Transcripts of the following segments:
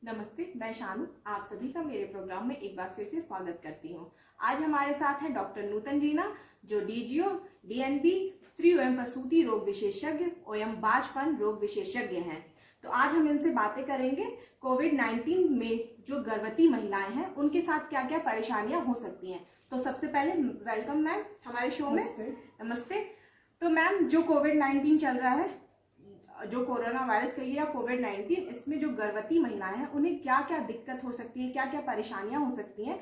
नमस्ते, मैं शानू आप सभी का मेरे प्रोग्राम में एक बार फिर से स्वागत करती हूँ। आज हमारे साथ हैं डॉक्टर नूतन जीना, जो डीजीओ, डीएनबी, स्त्री एवं प्रसूति रोग विशेषज्ञ एवं बांझपन रोग विशेषज्ञ हैं। तो आज हम इनसे बातें करेंगे कोविड-19 में जो गर्भवती महिलाएं हैं उनके साथ क्या क्या परेशानियां हो सकती हैं। तो सबसे पहले वेलकम मैम हमारे शो में। नमस्ते। तो मैम, जो कोविड-19 चल रहा है, जो कोरोना वायरस कहिए या कोविड-19, इसमें जो गर्भवती महिलाएं हैं उन्हें क्या क्या दिक्कत हो सकती है, क्या क्या परेशानियां हो सकती हैं,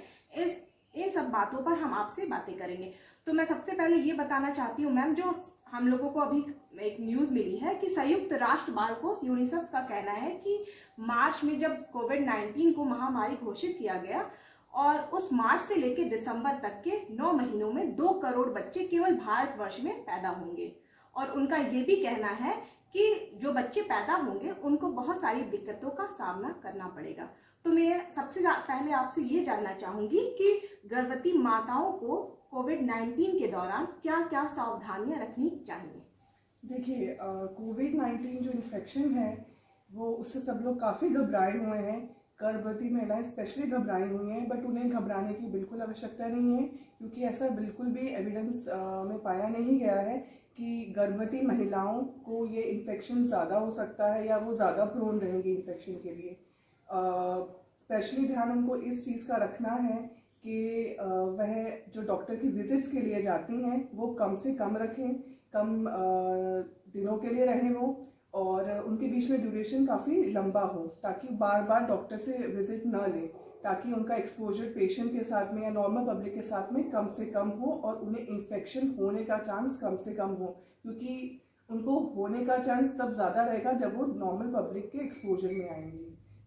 इन सब बातों पर हम आपसे बातें करेंगे। तो मैं सबसे पहले ये बताना चाहती हूँ मैम, जो हम लोगों को अभी एक न्यूज़ मिली है कि संयुक्त राष्ट्र बाल कोष यूनिसेफ का कहना है कि मार्च में जब कोविड-19 को महामारी घोषित किया गया और उस मार्च से लेकर दिसंबर तक के 9 महीनों में 2 करोड़ बच्चे केवल भारतवर्ष में पैदा होंगे। और उनका ये भी कहना है कि जो बच्चे पैदा होंगे उनको बहुत सारी दिक्कतों का सामना करना पड़ेगा। तो मैं सबसे पहले आपसे ये जानना चाहूँगी कि गर्भवती माताओं को कोविड-19 के दौरान क्या क्या सावधानियां रखनी चाहिए। देखिए, कोविड-19 जो इन्फेक्शन है वो उससे सब लोग काफ़ी घबराए हुए हैं। गर्भवती महिलाएं स्पेशली घबराई हुई हैं, बट उन्हें घबराने की बिल्कुल आवश्यकता नहीं है, क्योंकि ऐसा बिल्कुल भी एविडेंस में पाया नहीं गया है कि गर्भवती महिलाओं को ये इन्फेक्शन ज़्यादा हो सकता है या वो ज़्यादा प्रोन रहेंगी इन्फेक्शन के लिए। स्पेशली ध्यान उनको इस चीज़ का रखना है कि वह जो डॉक्टर की विजिट्स के लिए जाती हैं वो कम से कम रखें, कम दिनों के लिए रहें वो, और उनके बीच में ड्यूरेशन काफ़ी लंबा हो, ताकि बार बार डॉक्टर से विजिट ना लें, ताकि उनका एक्सपोजर पेशेंट के साथ में या नॉर्मल पब्लिक के साथ में कम से कम हो और उन्हें इन्फेक्शन होने का चांस कम से कम हो, क्योंकि उनको होने का चांस तब ज़्यादा रहेगा जब वो नॉर्मल पब्लिक के एक्सपोजर में आएंगे।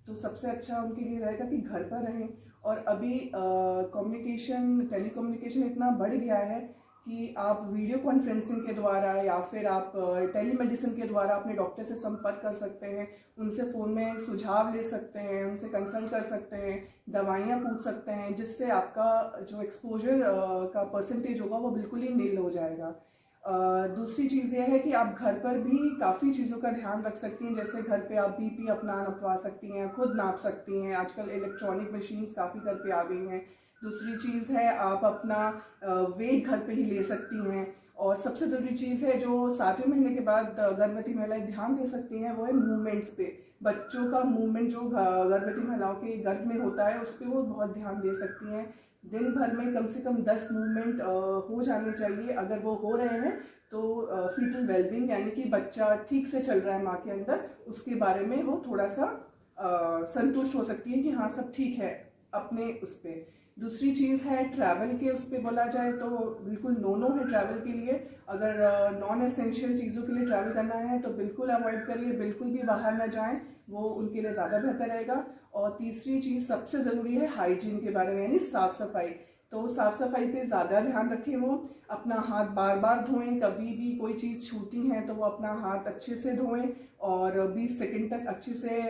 तो सबसे अच्छा उनके लिए रहेगा कि घर पर रहें। और अभी कम्युनिकेशन, टेलीकम्युनिकेशन इतना बढ़ गया है कि आप वीडियो कॉन्फ्रेंसिंग के द्वारा या फिर आप टेलीमेडिसिन के द्वारा अपने डॉक्टर से संपर्क कर सकते हैं, उनसे फ़ोन में सुझाव ले सकते हैं, उनसे कंसल्ट कर सकते हैं, दवाइयाँ पूछ सकते हैं, जिससे आपका जो एक्सपोजर का परसेंटेज होगा वो बिल्कुल ही नील हो जाएगा। दूसरी चीज़ ये है कि आप घर पर भी काफ़ी चीज़ों का ध्यान रख सकती हैं, जैसे घर पे आप बीपी अपना नपवा सकती हैं, खुद नाप सकती हैं, आजकल इलेक्ट्रॉनिक मशीन्स काफ़ी घर पे आ गई हैं। दूसरी चीज़ है, आप अपना वेट घर पे ही ले सकती हैं। और सबसे ज़रूरी चीज़ है जो 7वें महीने के बाद गर्भवती महिलाएं ध्यान दे सकती हैं, वो है मूवमेंट्स पे। बच्चों का मूवमेंट जो गर्भवती महिलाओं के गर्भ में होता है उस पर वो बहुत ध्यान दे सकती हैं। दिन भर में कम से कम 10 मूवमेंट हो जाने चाहिए। अगर वो हो रहे हैं तो फीटल वेलबींग, यानी कि बच्चा ठीक से चल रहा है माँ के अंदर, उसके बारे में वो थोड़ा सा संतुष्ट हो सकती है कि हाँ सब ठीक है अपने उस पर। दूसरी चीज़ है ट्रैवल के उस पर बोला जाए तो बिल्कुल नो है ट्रैवल के लिए। अगर नॉन एसेंशियल चीज़ों के लिए ट्रैवल करना है तो बिल्कुल अवॉइड करिए, बिल्कुल भी बाहर ना जाएं, वो उनके लिए ज़्यादा बेहतर रहेगा। और तीसरी चीज़ सबसे ज़रूरी है हाइजीन के बारे में, यानी साफ़ सफाई। तो साफ़ सफाई पे ज़्यादा ध्यान रखें, वो अपना हाथ बार बार धोएं, कभी भी कोई चीज़ छूती हैं तो वो अपना हाथ अच्छे से धोएं और 20 सेकंड तक अच्छे से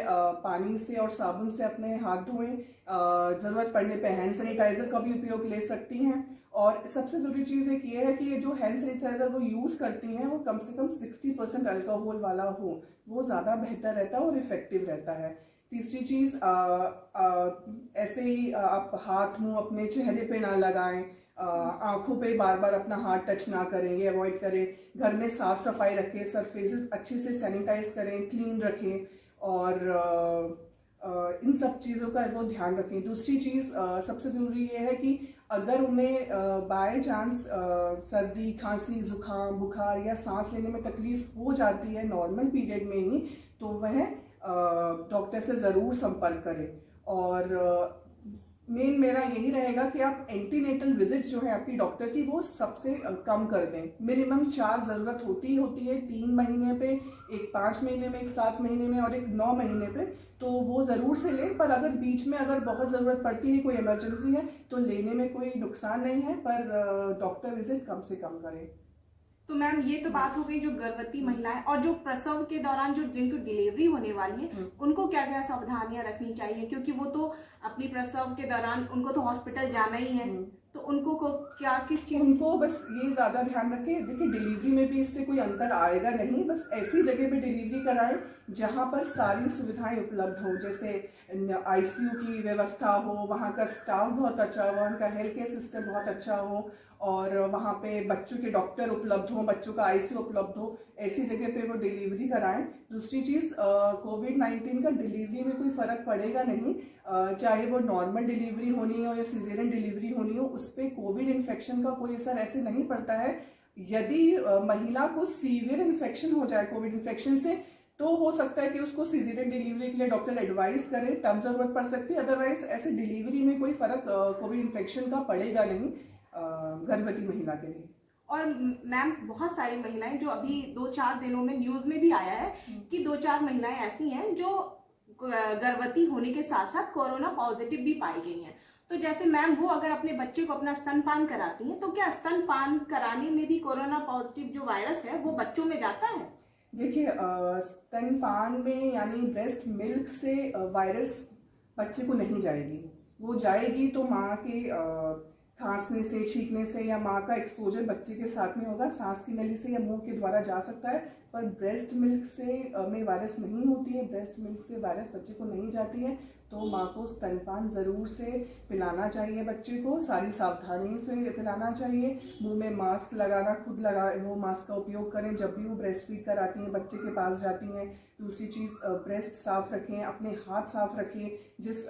पानी से और साबुन से अपने हाथ धोएं। ज़रूरत पड़ने पे हैंड सैनिटाइज़र का भी उपयोग ले सकती हैं। और सबसे ज़रूरी चीज़ एक ये है कि ये जो हैंड सैनिटाइज़र वो यूज़ करती हैं वो कम से कम 60% अल्कोहल वाला हो, वो ज़्यादा बेहतर रहता है और इफ़ेक्टिव रहता है। तीसरी चीज़, ऐसे ही आप हाथ मुंह अपने चेहरे पे ना लगाएं, आंखों पे बार बार अपना हाथ टच ना करें, ये अवॉइड करें। घर में साफ़ सफाई रखें, सरफेसेस अच्छे से सैनिटाइज करें, क्लीन रखें, और इन सब चीज़ों का वो ध्यान रखें। दूसरी चीज़ सबसे ज़रूरी ये है कि अगर उन्हें बाय चांस सर्दी, खांसी, जुकाम, बुखार या सांस लेने में तकलीफ़ हो जाती है नॉर्मल पीरियड में ही, तो वह डॉक्टर से ज़रूर संपर्क करें। और मेन मेरा यही रहेगा कि आप एंटीनेटल विजिट्स जो है आपकी डॉक्टर की वो सबसे कम कर दें। मिनिमम 4 ज़रूरत होती है, 3 महीने पे, एक 5 महीने में, एक 7 महीने में और एक 9 महीने पे, तो वो ज़रूर से लें। पर अगर बीच में अगर बहुत ज़रूरत पड़ती है, कोई इमरजेंसी है, तो लेने में कोई नुकसान नहीं है, पर डॉक्टर विजिट कम से कम करें। तो मैम ये तो बात हो गई जो गर्भवती महिलाएं और जो प्रसव के दौरान जो जिनको डिलीवरी होने वाली है उनको क्या क्या सावधानियां रखनी चाहिए, क्योंकि वो तो अपनी प्रसव के दौरान उनको तो हॉस्पिटल जाना ही है, तो उनको को क्या किस चीज उनको बस ये ज़्यादा ध्यान रखें। देखिए डिलीवरी में भी इससे कोई अंतर आएगा नहीं, बस ऐसी जगह पे डिलीवरी कराएं जहाँ पर सारी सुविधाएं उपलब्ध हो, जैसे आईसीयू की व्यवस्था हो, वहाँ का स्टाफ बहुत अच्छा हो, वहाँ का हेल्थ केयर सिस्टम बहुत अच्छा हो, और वहाँ पे बच्चों के डॉक्टर उपलब्ध हो, बच्चों का आईसीयू उपलब्ध हो, ऐसी जगह पे वो डिलीवरी कराएं। दूसरी चीज़, कोविड-19 का डिलीवरी में कोई फ़र्क पड़ेगा नहीं, चाहे वो नॉर्मल डिलीवरी होनी हो या सिजेरियन डिलीवरी होनी हो, उस पर कोविड इन्फेक्शन का कोई असर ऐसे नहीं पड़ता है। यदि महिला को सीवियर इन्फेक्शन हो जाए कोविड इन्फेक्शन से, तो हो सकता है कि उसको सिजेरियन डिलीवरी के लिए डॉक्टर एडवाइस करें, तब जरूरत पड़ सकती है। अदरवाइज ऐसे डिलीवरी में कोई फर्क कोविड इन्फेक्शन का पड़ेगा नहीं गर्भवती महिला के लिए। और मैम बहुत सारी महिलाएं जो अभी 2-4 दिनों में न्यूज में भी आया है कि 2-4 महिलाएं ऐसी हैं जो गर्भवती होने के साथ साथ कोरोना पॉजिटिव भी पाई गई हैं। तो जैसे मैम वो अगर अपने बच्चे को अपना स्तनपान कराती हैं तो क्या स्तनपान कराने में भी कोरोना पॉजिटिव जो वायरस है वो बच्चों में जाता है? देखिए स्तनपान में यानी ब्रेस्ट मिल्क से वायरस बच्चे को नहीं जाएगी। वो जाएगी तो माँ के खांसने से, छींकने से, या माँ का एक्सपोजर बच्चे के साथ में होगा, सांस की नली से या मुंह के द्वारा जा सकता है, पर ब्रेस्ट मिल्क से में वायरस नहीं होती है। ब्रेस्ट मिल्क से वायरस बच्चे को नहीं जाती है। तो माँ को स्तनपान ज़रूर से पिलाना चाहिए, बच्चे को सारी सावधानियों से पिलाना चाहिए। मुंह में मास्क लगाना, खुद लगा वो मास्क का उपयोग करें जब भी वो ब्रेस्ट फीड कराती हैं, बच्चे के पास जाती हैं। दूसरी चीज़, ब्रेस्ट साफ रखें, अपने हाथ साफ रखें। जिस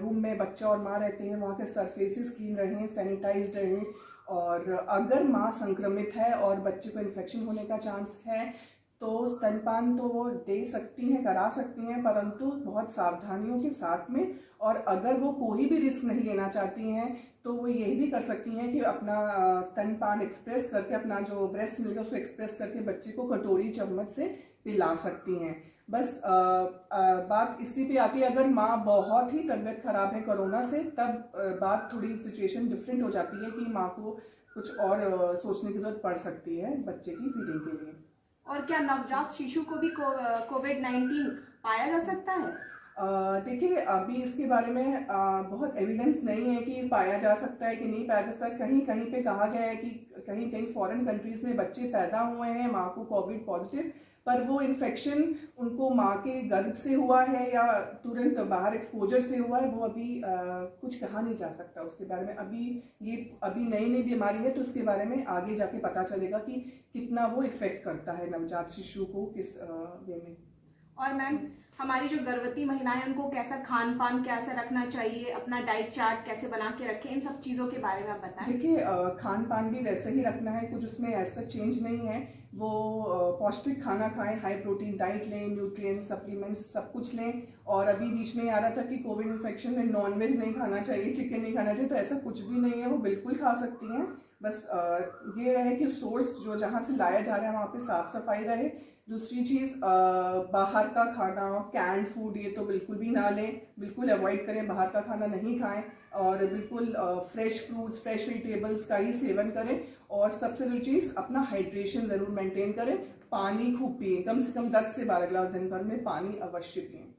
रूम में बच्चा और माँ रहते हैं वहाँ के सरफेसेस क्लीन रहें, सैनिटाइज्ड रहें। और अगर माँ संक्रमित है और बच्चे को इन्फेक्शन होने का चांस है तो स्तनपान तो वो दे सकती हैं, करा सकती हैं, परंतु बहुत सावधानियों के साथ में। और अगर वो कोई भी रिस्क नहीं लेना चाहती हैं तो वो यही भी कर सकती हैं कि अपना स्तनपान एक्सप्रेस करके, अपना जो ब्रेस्ट मिल्क है उसको एक्सप्रेस करके बच्चे को कटोरी चम्मच से पिला सकती हैं। बस बात इसी पे आती है, अगर माँ बहुत ही तबीयत खराब है कोरोना से, तब बात थोड़ी सिचुएशन डिफरेंट हो जाती है कि माँ को कुछ और सोचने की जरूरत पड़ सकती है बच्चे की फीडिंग के लिए। और क्या नवजात शिशु को भी कोविड-19 पाया जा सकता है? देखिए अभी इसके बारे में बहुत एविडेंस नहीं है कि पाया जा सकता है कि नहीं पाया जा सकता। कहीं कहीं पे कहा गया है कि कहीं कहीं फॉरेन कंट्रीज में बच्चे पैदा हुए हैं माँ को कोविड पॉजिटिव, पर वो इन्फेक्शन उनको माँ के गर्भ से हुआ है या तुरंत बाहर एक्सपोजर से हुआ है, वो अभी कुछ कहा नहीं जा सकता उसके बारे में। अभी नई नई बीमारी है, तो उसके बारे में आगे जाके पता चलेगा कि कितना वो इफेक्ट करता है नवजात शिशु को, किस वे में। और मैम हमारी जो गर्भवती महिलाएं उनको कैसा खान पान कैसे रखना चाहिए, अपना डाइट चार्ट कैसे बना के रखें, इन सब चीज़ों के बारे में आप बताएं। देखिए खान पान भी वैसे ही रखना है, कुछ उसमें ऐसा चेंज नहीं है। वो पौष्टिक खाना खाएं, हाई प्रोटीन डाइट लें, न्यूट्रिएंट सप्लीमेंट्स सब कुछ लें। और अभी बीच में आ रहा था कि कोविड इन्फेक्शन में नॉनवेज नहीं खाना चाहिए, चिकन नहीं खाना चाहिए, तो ऐसा कुछ भी नहीं है, वो बिल्कुल खा सकती हैं। बस ये रहे कि सोर्स जो जहाँ से लाया जा रहा है वहाँ पे साफ सफाई रहे। दूसरी चीज़, बाहर का खाना, कैंड फूड, ये तो बिल्कुल भी ना लें, बिल्कुल अवॉइड करें, बाहर का खाना नहीं खाएं। और बिल्कुल फ्रेश फ्रूट्स, फ्रेश वेजिटेबल्स का ही सेवन करें। और सबसे बड़ी चीज़, अपना हाइड्रेशन ज़रूर मेंटेन करें, पानी खूब पिए, कम से कम 10 से 12 गिलास दिन भर में पानी अवश्य पिए।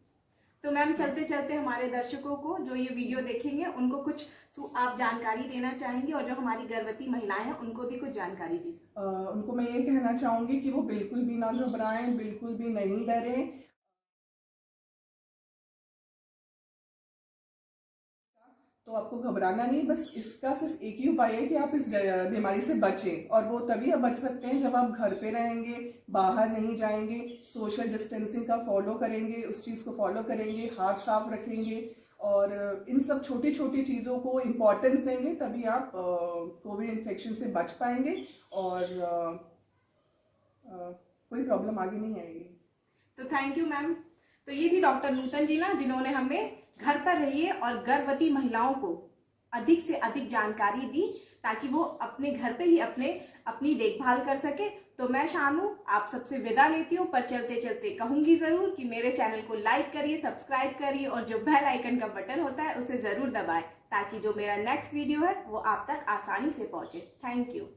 तो मैम चलते चलते हमारे दर्शकों को जो ये वीडियो देखेंगे उनको कुछ आप जानकारी देना चाहेंगे, और जो हमारी गर्भवती महिलाएं हैं उनको भी कुछ जानकारी दीजिए। उनको मैं ये कहना चाहूँगी कि वो बिल्कुल भी ना घबराएं, बिल्कुल भी नहीं डरें। तो आपको घबराना नहीं, बस इसका सिर्फ एक ही उपाय है कि आप इस बीमारी से बचें। और वो तभी आप बच सकते हैं जब आप घर पे रहेंगे, बाहर नहीं जाएंगे, सोशल डिस्टेंसिंग का फॉलो करेंगे, उस चीज़ को फॉलो करेंगे, हाथ साफ रखेंगे, और इन सब छोटी छोटी चीज़ों को इम्पोर्टेंस देंगे, तभी आप कोविड इन्फेक्शन से बच पाएंगे और कोई प्रॉब्लम आगे नहीं आएगी। तो थैंक यू मैम। तो ये थी डॉक्टर नूतन जी ना, जिन्होंने हमें घर पर रहिए और गर्भवती महिलाओं को अधिक से अधिक जानकारी दी ताकि वो अपने घर पे ही अपनी देखभाल कर सके। तो मैं शानू आप सबसे विदा लेती हूँ, पर चलते चलते कहूंगी जरूर कि मेरे चैनल को लाइक करिए, सब्सक्राइब करिए, और जो बेल आइकन का बटन होता है उसे जरूर दबाएं ताकि जो मेरा नेक्स्ट वीडियो है वो आप तक आसानी से पहुंचे। Thank you.